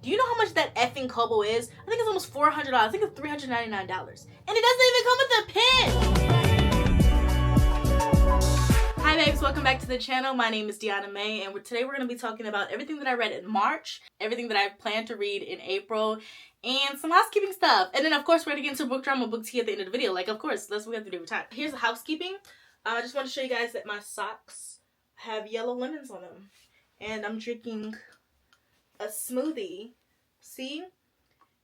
Do you know how much that effing Kobo is? I think it's almost $400. I think it's $399. And it doesn't even come with a pen! Hi babes, welcome back to the channel. My name is Dionna May, and today we're going to be talking about everything that I read in March, everything that I plan to read in April, and some housekeeping stuff. And then of course we're going to get into book drama, book tea at the end of the video. Like, of course, that's what we have to do every time. Here's the housekeeping. I just want to show you guys that my socks have yellow lemons on them. And I'm drinking a smoothie, see?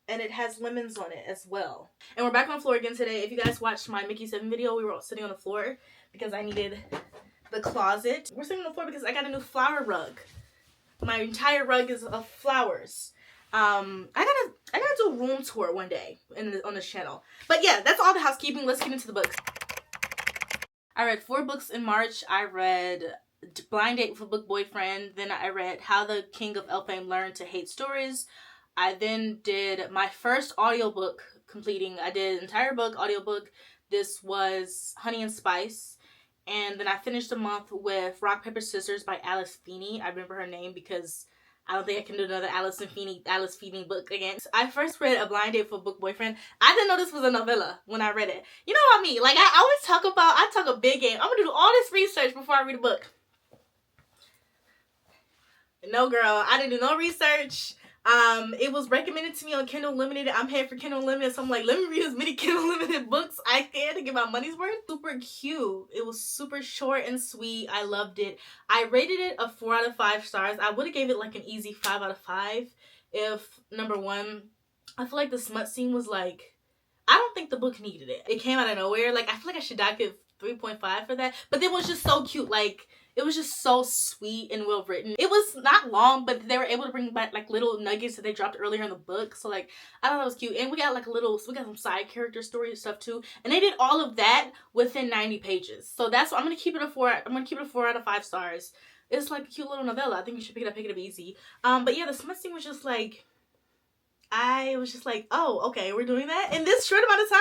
And it has lemons on it as well. And we're back on the floor again today. If you guys watched my Mickey 7 video, we were all sitting on the floor because I needed the closet. We're sitting on the floor because I got a new flower rug. My entire rug is of flowers. I gotta do a room tour one day on this channel. But yeah, that's all the housekeeping. Let's get into the books. I read 4 books in March. I read Blind Date with a Book Boyfriend. Then I read How the King of Elfame Learned to Hate Stories. I then did my first audiobook completing. I did an entire book, audiobook. This was Honey and Spice. And then I finished the month with Rock, Paper, Scissors by Alice Feeney. I remember her name because I don't think I can do another Alice Feeney book again. So I first read A Blind Date for a Book Boyfriend. I didn't know this was a novella when I read it. You know what I mean? Like, I always talk a big game. I'm gonna do all this research before I read a book. No, girl, I didn't do no research. It was recommended to me on Kindle Unlimited. I'm paying for Kindle Unlimited, so I'm like, let me read as many Kindle Unlimited books I can to get my money's worth. Super cute. It was super short and sweet. I loved it. I rated it a 4 out of 5 stars. I would have gave it like an easy 5 out of 5 if, number one, I feel like the smut scene was like, I don't think the book needed it. It came out of nowhere. Like, I feel like I should dock it 3.5 for that. But it was just so cute. Like, it was just so sweet and well written. It was not long, but they were able to bring back like little nuggets that they dropped earlier in the book. So like, I thought that was cute. And we got like we got some side character story and stuff too. And they did all of that within 90 pages. So that's what I'm gonna keep it a 4. I'm gonna keep it a 4 out of 5 stars. It's like a cute little novella. I think you should pick it up easy. But yeah, the smut scene was just like, I was just like, oh, okay, we're doing that in this short amount of time?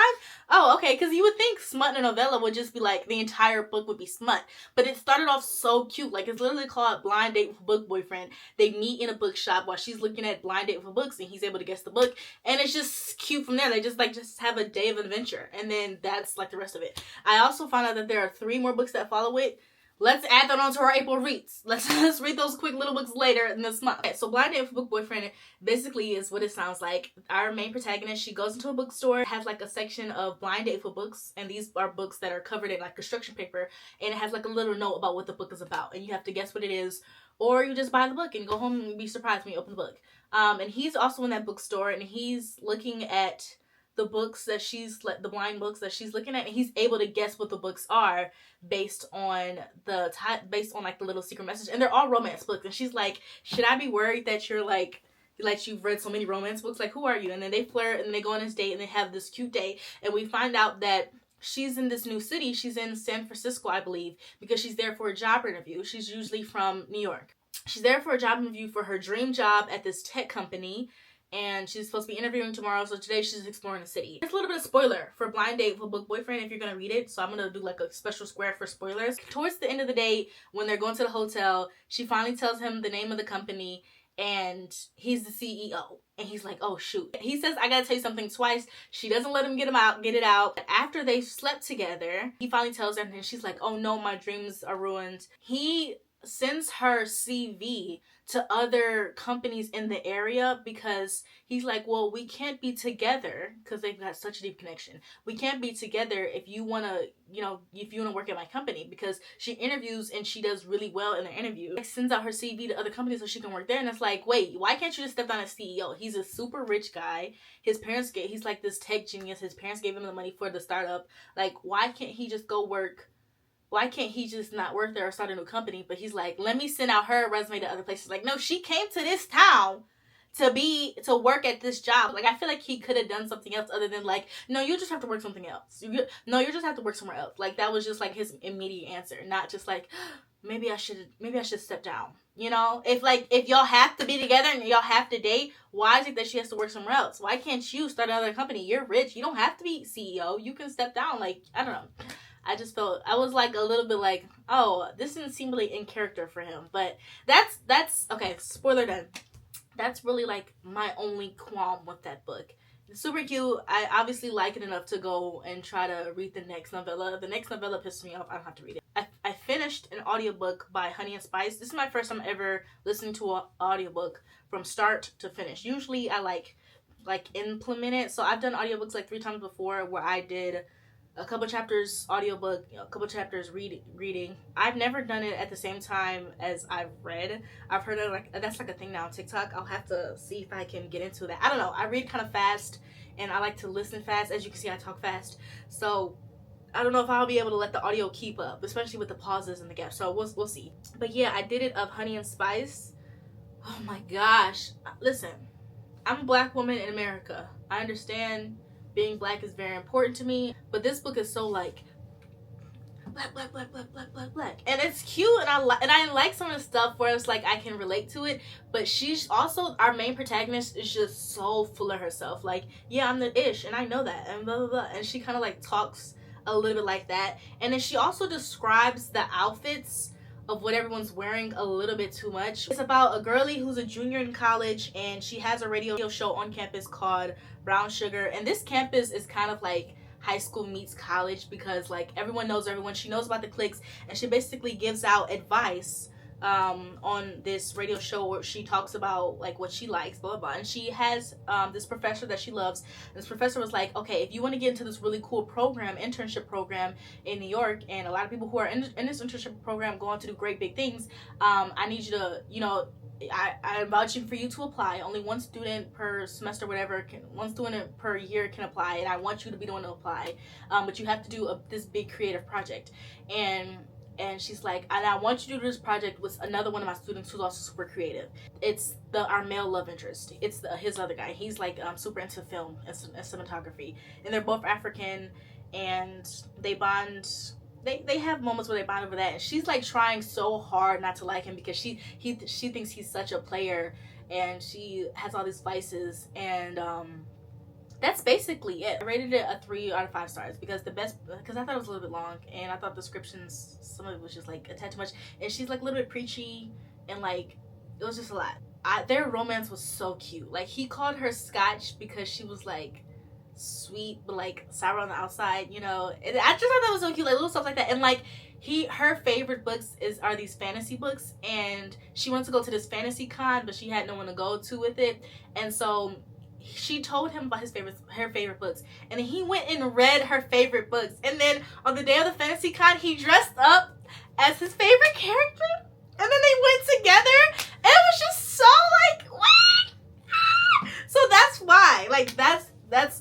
Oh, okay, because you would think smut in a novella would just be like, the entire book would be smut. But it started off so cute. Like, it's literally called Blind Date with a Book Boyfriend. They meet in a bookshop while she's looking at Blind Date with books, and he's able to guess the book. And it's just cute from there. They just have a day of adventure. And then that's like the rest of it. I also found out that there are 3 more books that follow it. Let's add that on to our April reads. Let's read those quick little books later in this month. Okay, so Blind Date with a Book Boyfriend basically is what it sounds like. Our main protagonist, she goes into a bookstore, has like a section of blind date for books, and these are books that are covered in like construction paper, and it has like a little note about what the book is about, and you have to guess what it is, or you just buy the book and go home and be surprised when you open the book. And he's also in that bookstore, and he's looking at the books that the blind books that she's looking at, and he's able to guess what the books are based on like the little secret message. And they're all romance books, and she's like, should I be worried that you're like you've read so many romance books? Like, who are you? And then they flirt, and then they go on this date, and they have this cute date, and we find out that she's in this new city. She's in San Francisco, I believe, because she's there for a job interview. She's usually from New York. She's there for a job interview for her dream job at this tech company, and she's supposed to be interviewing tomorrow, so today she's exploring the city. It's a little bit of spoiler for Blind Date with a Book Boyfriend if you're gonna read it, so I'm gonna do like a special square for spoilers. Towards the end of the day, when they're going to the hotel, she finally tells him the name of the company, and he's the CEO. And he's like, oh shoot. He says, I gotta tell you something twice. She doesn't let him get it out. After they slept together, he finally tells her, and she's like, oh no, my dreams are ruined. He sends her CV to other companies in the area because he's like, well, we can't be together because they've got such a deep connection. We can't be together if you want to work at my company, because she interviews and she does really well in the interview. She sends out her CV to other companies so she can work there, and it's like, wait, why can't you just step down as CEO? He's a super rich guy. He's like this tech genius. His parents gave him the money for the startup. Like, why can't he just go work? Why can't he just not work there or start a new company? But he's like, let me send out her resume to other places. Like, no, she came to this town to work at this job. Like, I feel like he could have done something else other than like, no, you just have to work something else. You just have to work somewhere else. Like, that was just like his immediate answer, not just like, maybe I should step down. You know, if y'all have to be together and y'all have to date, why is it that she has to work somewhere else? Why can't you start another company? You're rich. You don't have to be CEO. You can step down. Like, I don't know. I just felt, I was like a little bit like, oh, this didn't seem really in character for him. But that's okay, spoiler done. That's really like my only qualm with that book. It's super cute. I obviously like it enough to go and try to read the next novella. The next novella pissed me off. I don't have to read it. I finished an audiobook by Honey and Spice. This is my first time ever listening to an audiobook from start to finish. Usually I like implement it. So I've done audiobooks like 3 times before, where I did a couple chapters audiobook, a couple chapters reading. I've never done it at the same time as I've read. I've heard of that's like a thing now on TikTok. I'll have to see if I can get into that. I don't know. I read kind of fast and I like to listen fast. As you can see, I talk fast. So I don't know if I'll be able to let the audio keep up, especially with the pauses and the gaps. So we'll see. But yeah, I did it of Honey and Spice. Oh my gosh. Listen, I'm a Black woman in America. I understand being Black is very important to me, but this book is so like black, and it's cute, and I like some of the stuff where it's like I can relate to it. But she's also, our main protagonist is just so full of herself. Like, yeah, I'm the ish, and I know that, and blah blah blah. And she kind of like talks a little bit like that, and then she also describes the outfits of what everyone's wearing a little bit too much. It's about a girly who's a junior in college, and she has a radio show on campus called Brown Sugar. And this campus is kind of like high school meets college, because like everyone knows everyone. She knows about the cliques, and she basically gives out advice on this radio show where she talks about like what she likes, blah blah blah. And she has this professor that she loves, and this professor was like, okay, if you want to get into this really cool program, internship program in New York, and a lot of people who are in this internship program go on to do great big things, I need you to, you know, I'm vouching for you to apply. Only one student per semester, whatever, one student per year can apply, and I want you to be the one to apply. But you have to do this big creative project. And she's like, and I want you to do this project with another one of my students who's also super creative. It's our male love interest. It's his other guy. He's like super into film and cinematography, and they're both African, and they bond. They have moments where they bond over that, and she's like trying so hard not to like him because she thinks he's such a player, and she has all these vices, and that's basically it. I rated it a 3 out of 5 stars because I thought it was a little bit long, and I thought the descriptions, some of it was just like a tad too much, and she's like a little bit preachy, and like it was just a lot. Their romance was so cute. Like, he called her Scotch because she was like sweet but like sour on the outside, you know. And I just thought that was so cute, like little stuff like that. And like her favorite books are these fantasy books, and she wants to go to this fantasy con, but she had no one to go to with it, and so she told him about her favorite books, and then he went and read her favorite books, and then on the day of the fantasy con he dressed up as his favorite character, and then they went together, and it was just so like, what? So that's why, like,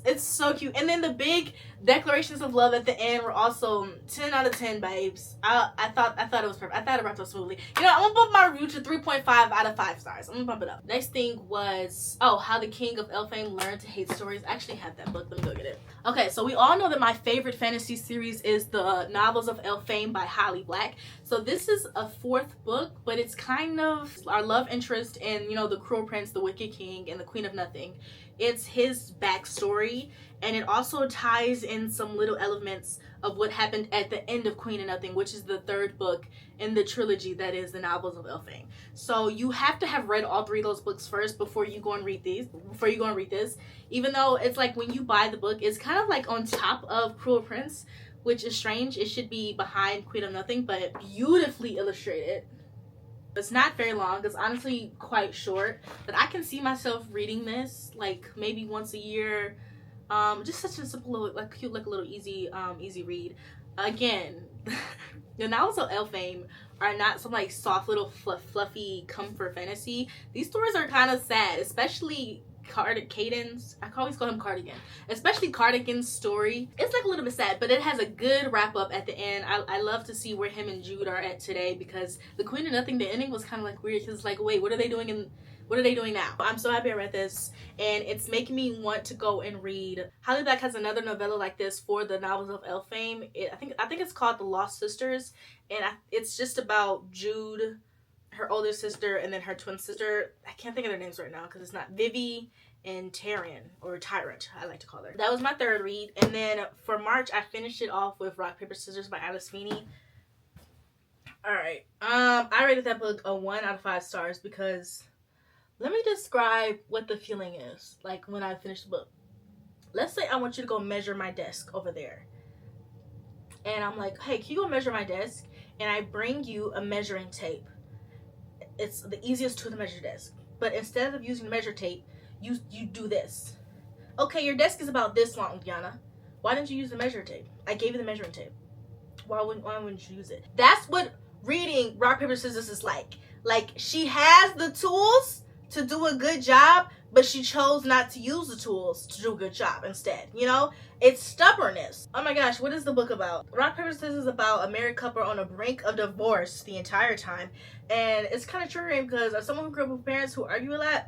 it's so cute. And then the big declarations of love at the end were also 10 out of 10, babes. I thought it was perfect. I thought it wrapped up smoothly. You know, I'm gonna bump my review to 3.5 out of 5 stars. I'm gonna bump it up. Next thing was, How the King of Elfame Learned to Hate Stories. I actually have that book. Let me go get it. Okay, so we all know that my favorite fantasy series is the Novels of Elfame by Holly Black. So this is a 4th book, but it's kind of our love interest in, you know, the Cruel Prince, the Wicked King, and the Queen of Nothing. It's his backstory, and it also ties in some little elements of what happened at the end of Queen of Nothing, which is the 3rd book in the trilogy that is the Novels of Elfame. So you have to have read all 3 of those books first before you go and read this. Even though it's like when you buy the book, it's kind of like on top of Cruel Prince, which is strange. It should be behind Queen of Nothing, but beautifully illustrated. It's not very long. It's honestly quite short, but I can see myself reading this like maybe once a year. Just such a simple, like cute, like a little easy read. Again, the Novels of Elfame are not some like soft little fluffy comfort fantasy. These stories are kind of sad, especially Caden's. I always call him Cardigan. Especially Cardigan's story. It's like a little bit sad, but it has a good wrap up at the end. I love to see where him and Jude are at today, because the Queen of Nothing, the ending was kind of like weird, because it's like, wait, what are they doing now? I'm so happy I read this, and it's making me want to go and read. Holly Black has another novella like this for the Novels of Elfame. I think it's called The Lost Sisters, and it's just about Jude, her older sister, and then her twin sister. I can't think of their names right now because it's not Vivi and Tyrion, or Tyrant, I like to call her. That was my 3rd read, and then for March I finished it off with Rock Paper Scissors by Alice Feeney. All right, I rated that book a 1 out of 5 stars because Let me describe what the feeling is like when I finish the book. Let's say I want you to go measure my desk over there. And I'm like, hey, can you go measure my desk? And I bring you a measuring tape. It's the easiest tool to measure your desk. But instead of using measure tape, you do this. Okay, your desk is about this long, Dionna. Why didn't you use the measure tape? I gave you the measuring tape. Why wouldn't you use it? That's what reading rock paper scissors is like. Like, she has the tools to do a good job, but she chose not to use the tools to do a good job instead. You know, it's stubbornness. Oh my gosh, what is the book about? Rock paper scissors is about a married couple on the brink of divorce the entire time, and it's kind of triggering because as someone who grew up with parents who argue a lot,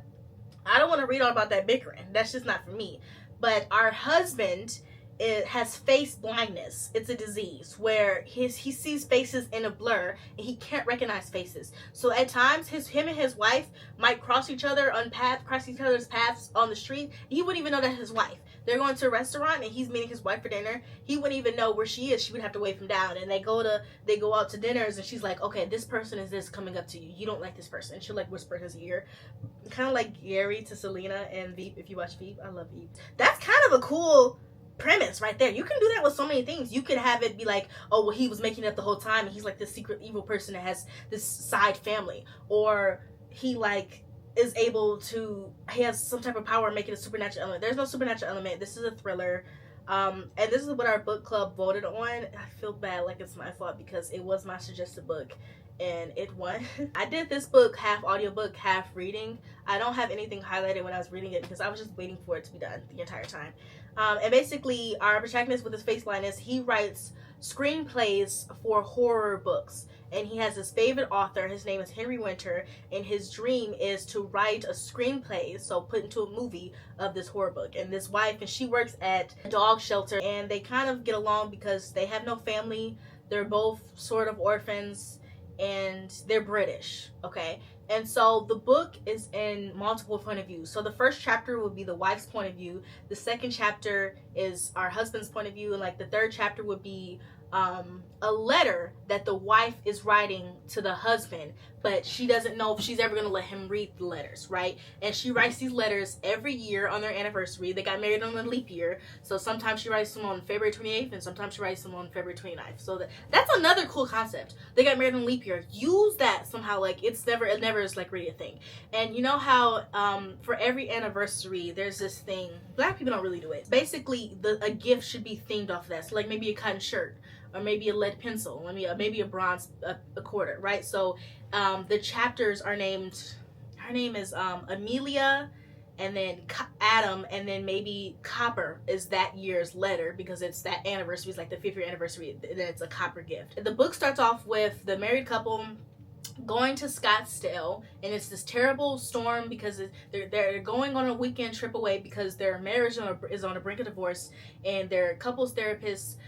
I don't want to read all about that bickering. That's just not for me. But our husband has face blindness. It's a disease where he sees faces in a blur and he can't recognize faces. So at times, him and his wife might cross each other's paths on the street. He wouldn't even know that's his wife. They're going to a restaurant and he's meeting his wife for dinner. He wouldn't even know where she is. She would have to wave him down. And they go out to dinners and she's like, okay, this person is this coming up to you. You don't like this person. And she'll like whisper in his ear. Kind of like Gary to Selena and Veep. If you watch Veep, I love Veep. That's kind of a cool premise right there. You can do that with so many things. You could have it be like, oh, well, he was making it up the whole time and he's like this secret evil person that has this side family, or he like is able to, he has some type of power making a supernatural element. There's no supernatural element. This is a thriller, and this is what our book club voted on. I feel bad like it's my fault because it was my suggested book and it won. I did this book half audiobook, half reading. I don't have anything highlighted when I was reading it because I was just waiting for it to be done the entire time. And basically, our protagonist with his face blindness, he writes screenplays for horror books. And he has his favorite author. His name is Henry Winter. And his dream is to write a screenplay, so put into a movie, of this horror book. And this wife, and she works at a dog shelter. And they kind of get along because they have no family. They're both sort of orphans. And they're British, okay? And so the book is in multiple point of views. So the first chapter would be the wife's point of view. The second chapter is our husband's point of view. And like the third chapter would be a letter that the wife is writing to the husband, but she doesn't know if she's ever going to let him read the letters, right? And she writes these letters every year on their anniversary. They got married on a leap year, so sometimes she writes them on February 28th and sometimes she writes them on February 29th. So that's another cool concept. They got married on a leap year. Use that somehow. Like it never is like really a thing. And you know how for every anniversary there's this thing. Black people don't really do it. Basically, a gift should be themed off of that. So like maybe a cotton shirt, or maybe a lead pencil, maybe a bronze a quarter, right? So the chapters are named, her name is Amelia, and then Adam, and then maybe copper is that year's letter because it's that anniversary, it's like the 5th year anniversary, then it's a copper gift. The book starts off with the married couple going to Scottsdale, and it's this terrible storm because they're going on a weekend trip away because their marriage is on the brink of divorce, and their couples therapist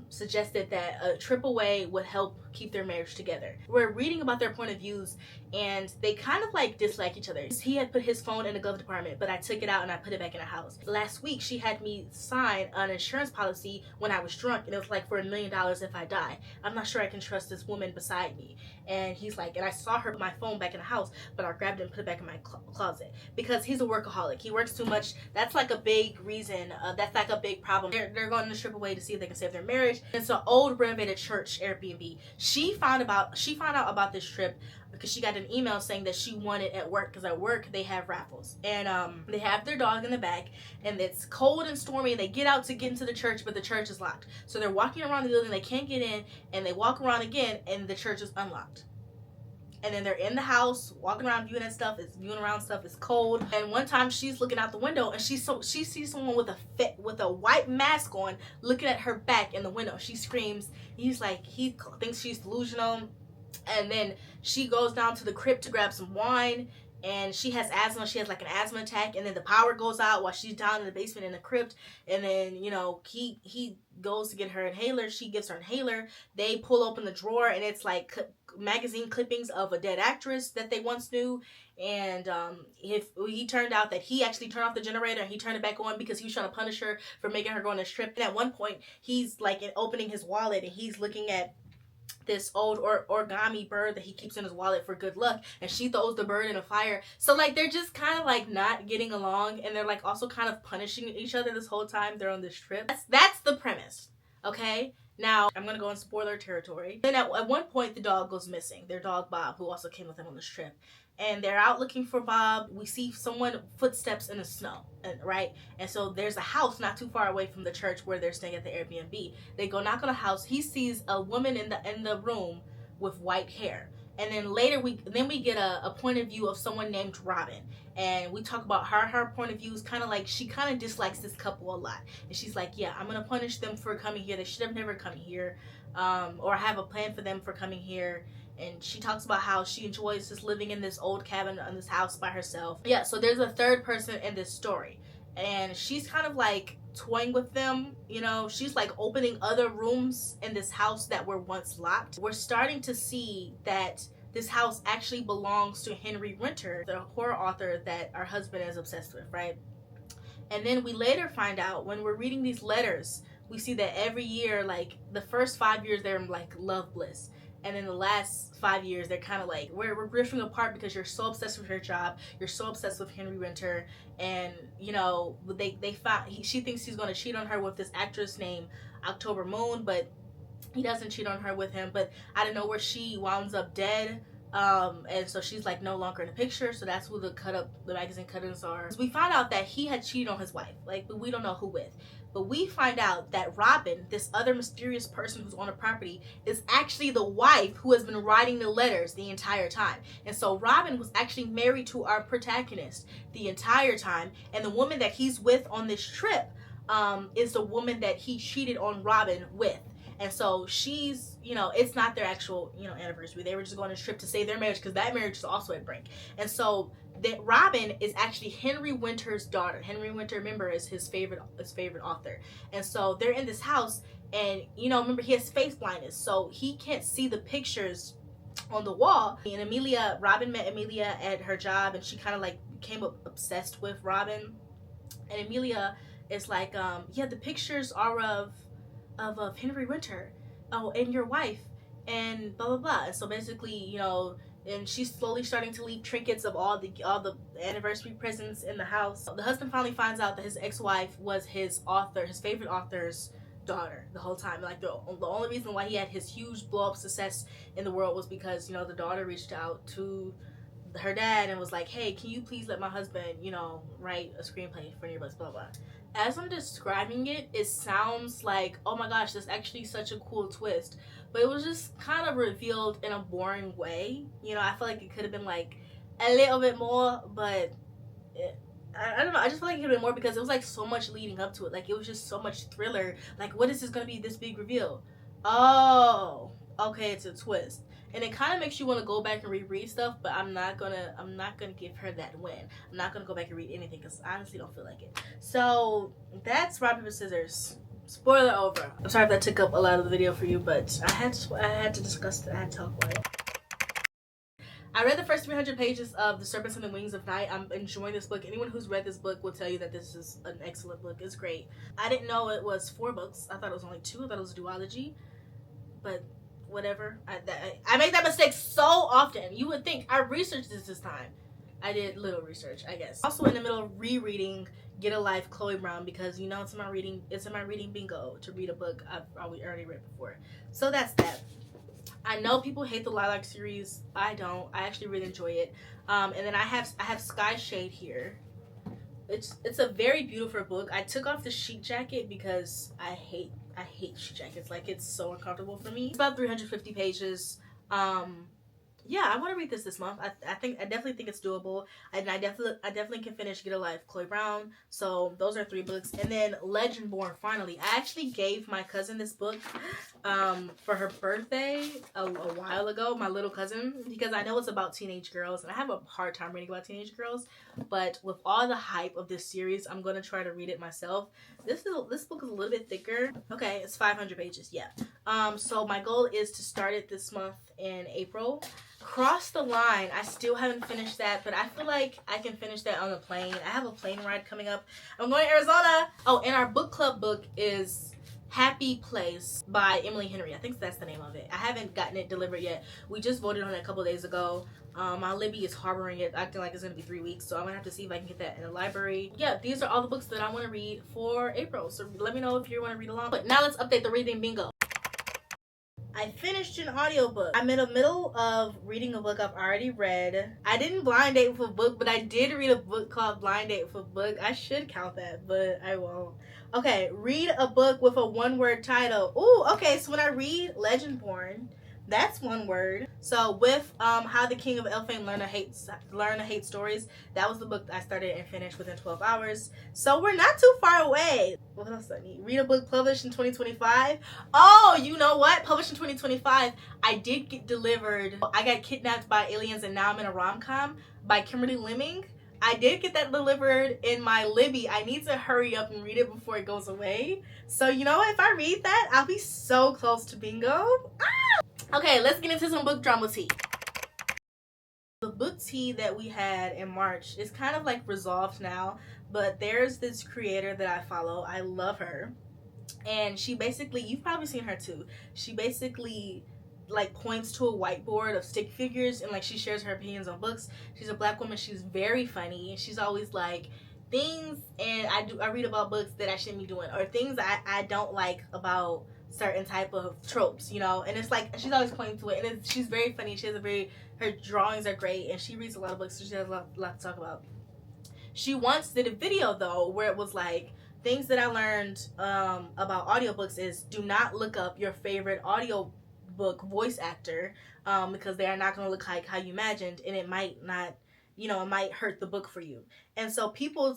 suggested that a trip away would help keep their marriage together. We're reading about their point of views, and they kind of like dislike each other. He had put his phone in the glove department, but I took it out and I put it back in the house. Last week, she had me sign an insurance policy when I was drunk, and it was like for $1 million if I die. I'm not sure I can trust this woman beside me. And he's like, and I saw her put my phone back in the house, but I grabbed it and put it back in my closet because he's a workaholic. He works too much. That's like a big reason. That's like a big problem. They're going on the trip away to see if they can save their marriage. It's an old renovated church Airbnb. She found out about this trip because she got an email saying that she won it at work, because at work they have raffles, and they have their dog in the back, and it's cold and stormy, and they get out to get into the church, but the church is locked. So they're walking around the building, they can't get in, and they walk around again, and the church is unlocked. And then they're in the house, walking around, viewing around stuff. It's cold. And one time she's looking out the window, and she sees someone with a white mask on, looking at her back in the window. She screams. He thinks she's delusional. And then she goes down to the crypt to grab some wine. And she has asthma. She has like an asthma attack. And then the power goes out while she's down in the basement in the crypt. And then, he goes to get her inhaler. She gives her inhaler. They pull open the drawer, and it's like magazine clippings of a dead actress that they once knew. And if he turned out that he actually turned off the generator and he turned it back on because he was trying to punish her for making her go on this trip. And at one point, he's like opening his wallet, and he's looking at this old origami bird that he keeps in his wallet for good luck, and she throws the bird in a fire. So like they're just kind of like not getting along, and they're like also kind of punishing each other this whole time they're on this trip. That's the premise. Okay, now I'm gonna go in spoiler territory. Then at one point the dog goes missing, their dog Bob, who also came with them on this trip, and they're out looking for Bob. We see someone footsteps in the snow, right? And so there's a house not too far away from the church where they're staying at the Airbnb. They go knock on the house. He sees a woman in the room with white hair. And then later we get a point of view of someone named Robin, and we talk about her point of view is kind of like she kind of dislikes this couple a lot, and she's like, yeah, I'm gonna punish them for coming here. They should have never come here, or I have a plan for them for coming here. And she talks about how she enjoys just living in this old cabin in this house by herself. Yeah, so there's a third person in this story, and she's kind of like toying with them, you know. She's like opening other rooms in this house that were once locked. We're starting to see that this house actually belongs to Henry Winter, the horror author that our husband is obsessed with, right? And then we later find out when we're reading these letters, we see that every year, like the first 5 years, they're in like love bliss. And then the last 5 years, they're kind of like, we're drifting apart because you're so obsessed with your job. You're so obsessed with Henry Winter. And, you know, she thinks he's going to cheat on her with this actress named October Moon, but he doesn't cheat on her with him. But I don't know where she winds up dead. And so she's like no longer in the picture. So that's who the magazine cut-ins are. So we found out that he had cheated on his wife. Like, but we don't know who with. But we find out that Robin, this other mysterious person who's on the property, is actually the wife who has been writing the letters the entire time. And so Robin was actually married to our protagonist the entire time. And the woman that he's with on this trip is the woman that he cheated on Robin with. And so she's, you know, it's not their actual, you know, anniversary. They were just going on a trip to save their marriage because that marriage is also at brink. And so that Robin is actually Henry Winter's daughter. Henry Winter, remember, is his favorite author. And so they're in this house, and, you know, remember, he has face blindness, so he can't see the pictures on the wall. And Robin met Amelia at her job, and she kind of like became obsessed with Robin. And Amelia is like, yeah, the pictures are of Henry Winter, oh, and your wife, and blah blah blah. And so basically, you know, and she's slowly starting to leave trinkets of all the anniversary presents in the house. The husband finally finds out that his ex-wife was his favorite author's daughter the whole time. Like the only reason why he had his huge blow up success in the world was because, you know, the daughter reached out to her dad and was like, hey, can you please let my husband, you know, write a screenplay for your bus, blah blah. As I'm describing it, it sounds like, oh my gosh, that's actually such a cool twist. But it was just kind of revealed in a boring way. You know, I feel like it could have been like a little bit more, but I don't know. I just feel like it could have been more because it was like so much leading up to it. Like it was just so much thriller. Like, what is this going to be, this big reveal? Oh, okay, it's a twist. And it kind of makes you want to go back and reread stuff, but I'm not gonna give her that win. I'm not gonna go back and read anything because I honestly don't feel like it. So that's Rock Paper Scissors. Spoiler over. I'm sorry if that took up a lot of the video for you, but I had to discuss it. I had to talk about it. I read the first 300 pages of The Serpents and the Wings of Night. I'm enjoying this book. Anyone who's read this book will tell you that this is an excellent book. It's great. I didn't know it was 4 books. I thought it was only 2. I thought it was a duology, but whatever. I make that mistake so often. You would think I researched this time. I did little research, I guess. Also in the middle of rereading Get a Life, Chloe Brown, because, you know, it's in my reading bingo to read a book I've already read before. So that's that. I know people hate the Lilac series. I don't. I actually really enjoy it. And then I have Sky Shade here. It's a very beautiful book. I took off the sheet jacket because I hate sheet jackets. Like, it's so uncomfortable for me. It's about 350 pages. Yeah, I want to read this month. I definitely think it's doable, and I definitely can finish Get a Life, Chloe Brown. So those are 3 books, and then Legendborn. Finally, I actually gave my cousin this book for her birthday a while ago. My little cousin, because I know it's about teenage girls, and I have a hard time reading about teenage girls. But with all the hype of this series, I'm gonna try to read it myself. This book is a little bit thicker. Okay, it's 500 pages. Yeah. So my goal is to start it this month in April. Cross the Line, I still haven't finished that, but I feel like I can finish that on the plane. I have a plane ride coming up. I'm going to Arizona. Oh, and our book club book is Happy Place by Emily Henry. I think that's the name of it. I haven't gotten it delivered yet. We just voted on it a couple days ago. My Libby is harboring it, acting like it's gonna be 3 weeks, so I'm gonna have to see if I can get that in the library. Yeah, these are all the books that I want to read for April, so let me know if you want to read along. But now let's update the reading bingo. I finished an audiobook. I'm in the middle of reading a book I've already read. I didn't blind date with a book, but I did read a book called Blind Date with a Book. I should count that, but I won't. Okay, read a book with a one-word title. Ooh, okay, so when I read Legendborn, that's one word. So with How the King of Elfame Learn to Hate Stories, that was the book I started and finished within 12 hours. So we're not too far away. What else do I need? Read a book published in 2025. Oh, you know what? Published in 2025, I did get delivered. I Got Kidnapped by Aliens and Now I'm in a Rom-Com by Kimberly Lemming. I did get that delivered in my Libby. I need to hurry up and read it before it goes away. So you know what? If I read that, I'll be so close to bingo. Okay, let's get into some book drama tea. The book tea that we had in March is kind of like resolved now, but there's this creator that I follow. I love her. And she basically, you've probably seen her too. She basically like points to a whiteboard of stick figures and like she shares her opinions on books. She's a Black woman. She's very funny. She's always like things, and I read about books that I shouldn't be doing, or things I don't like about certain type of tropes, you know. And it's like she's always pointing to it, and she's very funny. She has her drawings are great, and she reads a lot of books, so she has a lot to talk about. She once did a video though where it was like, things that I learned about audiobooks is do not look up your favorite audiobook voice actor because they are not going to look like how you imagined, and it might not, you know, it might hurt the book for you. And so people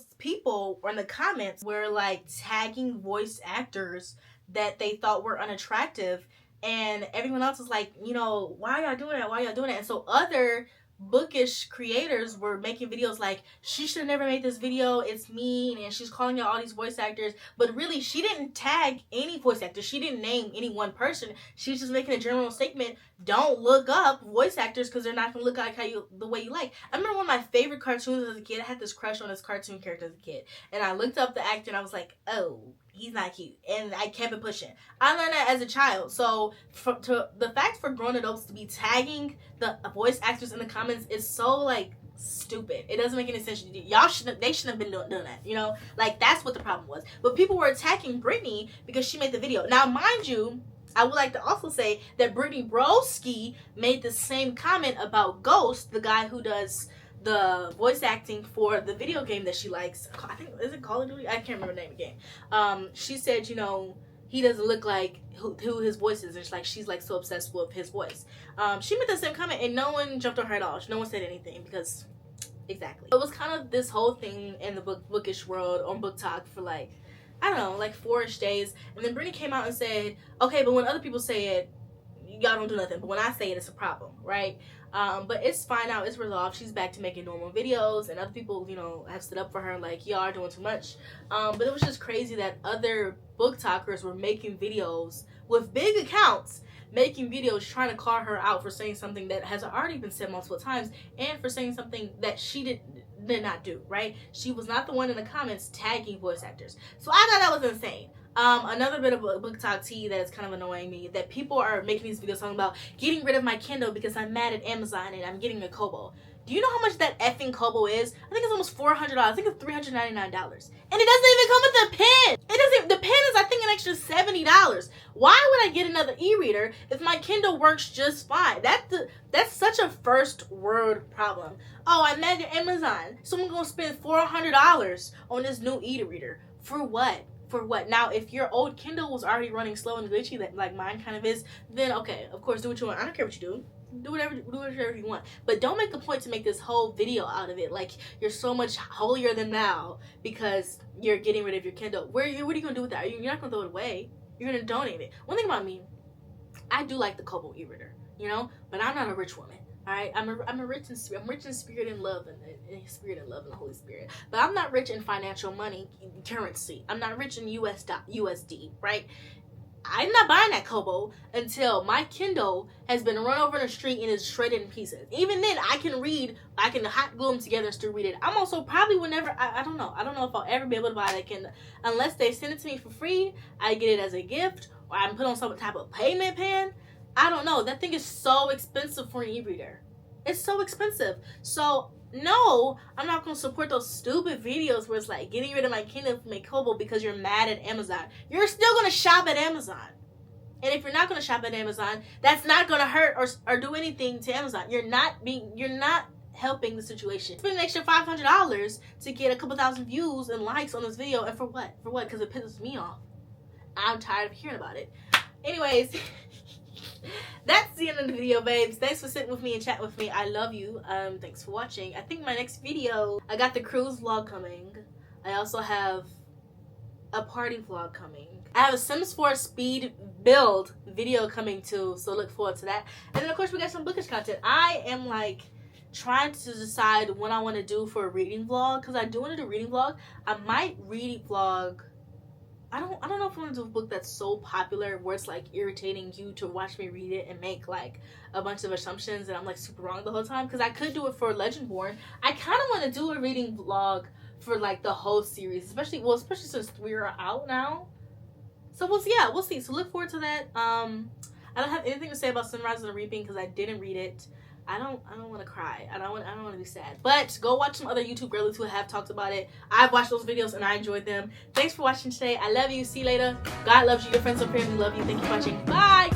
in the comments were like tagging voice actors that they thought were unattractive, and everyone else was like, you know, why are y'all doing that? Why are y'all doing that? And so other bookish creators were making videos like, she should have never made this video, it's mean, and she's calling out all these voice actors. But really, she didn't tag any voice actor. She didn't name any one person. She's just making a general statement. Don't look up voice actors because they're not gonna look like the way you like. I remember one of my favorite cartoons as a kid. I had this crush on this cartoon character as a kid, and I looked up the actor and I was like, oh, he's not cute, and I kept it pushing. I learned that as a child. So the fact for grown adults to be tagging the voice actors in the comments is so like stupid. It doesn't make any sense. They shouldn't have been doing that, you know. Like, that's what the problem was. But people were attacking Brittany because she made the video. Now mind you, I would like to also say that Brittany Broski made the same comment about Ghost, the guy who does the voice acting for the video game that she likes. I think, is it Call of Duty? I can't remember the name of the game. She said, you know, he doesn't look like who his voice is. It's like she's like so obsessed with his voice. She made the same comment and no one jumped on her at all. No one said anything because, exactly. It was kind of this whole thing in the bookish world on BookTok for like, I don't know, like 4-ish days. And then Brittany came out and said, okay, but when other people say it, y'all don't do nothing. But when I say it, it's a problem, right? But it's fine now. It's resolved. She's back to making normal videos, and other people, you know, have stood up for her like, y'all are doing too much. But it was just crazy that other BookTokers were making videos with big accounts, making videos trying to call her out for saying something that has already been said multiple times, and for saying something that she did not do, right? She was not the one in the comments tagging voice actors. So I thought that was insane. Another bit of BookTok tea that is kind of annoying me, that people are making these videos talking about getting rid of my Kindle because I'm mad at Amazon and I'm getting a Kobo. Do you know how much that effing Kobo is? I think it's almost $400. I think it's $399. And it doesn't even come with the pen. The pen is, I think, an extra $70. Why would I get another e-reader if my Kindle works just fine? That's such a first world problem. Oh, I'm mad at Amazon, so I'm going to spend $400 on this new e-reader. For what? For what? Now, if your old Kindle was already running slow and glitchy, that like mine kind of is, then okay, of course, do what you want. I don't care what you do. Do whatever you want. But don't make a point to make this whole video out of it. Like, you're so much holier than thou because you're getting rid of your Kindle. What are you going to do with that? You're not going to throw it away. You're going to donate it. One thing about me, I do like the Kobo e-reader, you know? But I'm not a rich woman. All right, I'm rich in spirit and love, and the Holy Spirit. But I'm not rich in financial money, currency. I'm not rich in USD, right? I'm not buying that Kobo until my Kindle has been run over in the street and is shredded in pieces. Even then, I can read, I can hot glue them together and still read it. I'm also probably will never, I don't know if I'll ever be able to buy that Kindle. Unless they send it to me for free, I get it as a gift, or I put on some type of payment plan. I don't know. That thing is so expensive for an e-reader. It's so expensive. So, no, I'm not going to support those stupid videos where it's like getting rid of my Kindle from a Kobo because you're mad at Amazon. You're still going to shop at Amazon. And if you're not going to shop at Amazon, that's not going to hurt or do anything to Amazon. You're not helping the situation. Spend an extra $500 to get a couple thousand views and likes on this video. And for what? For what? Because it pisses me off. I'm tired of hearing about it. Anyways, that's the end of the video, babes. Thanks for sitting with me and chatting with me. I love you. Thanks for watching. I think my next video, I got the cruise vlog coming. I also have a party vlog coming. I have a Sims 4 speed build video coming too, so look forward to that. And then of course we got some bookish content. I am like trying to decide what I want to do for a reading vlog, because I do want to do a reading vlog. I might reading vlog. I don't know if I want to do a book that's so popular where it's like irritating you to watch me read it and make like a bunch of assumptions and I'm like super wrong the whole time, because I could do it for Legendborn. I kind of want to do a reading vlog for like the whole series, especially since 3 are out now. So we'll see. So look forward to that. I don't have anything to say about Sunrise and the Reaping because I didn't read it. I don't want to cry. I don't want to be sad. But go watch some other YouTube girlies who have talked about it. I've watched those videos and I enjoyed them. Thanks for watching today. I love you. See you later. God loves you. Your friends and family love you. Thank you for watching. Bye.